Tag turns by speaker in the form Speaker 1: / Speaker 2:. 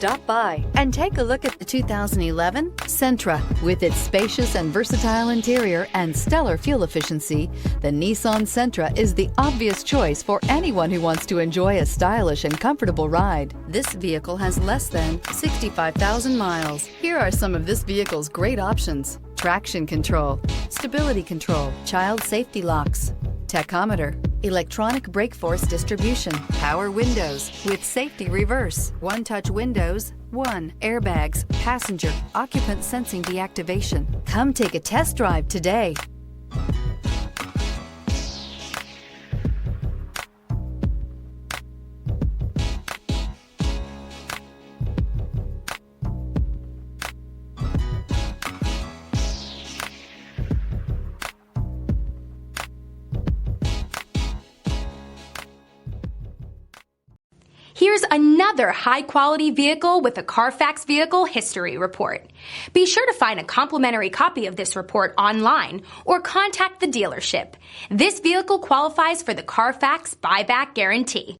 Speaker 1: Stop by and take a look at the 2011 Sentra. With its spacious and versatile interior and stellar fuel efficiency, the Nissan Sentra is the obvious choice for anyone who wants to enjoy a stylish and comfortable ride. This vehicle has less than 65,000 miles. Here are some of this vehicle's great options: traction control, stability control, child safety locks, tachometer, electronic brake force distribution, power windows with safety reverse, one-touch windows, airbags, passenger, occupant sensing deactivation. Come take a test drive today.
Speaker 2: Here's another high-quality vehicle with a Carfax Vehicle History Report. Be sure to find a complimentary copy of this report online or contact the dealership. This vehicle qualifies for the Carfax Buyback Guarantee.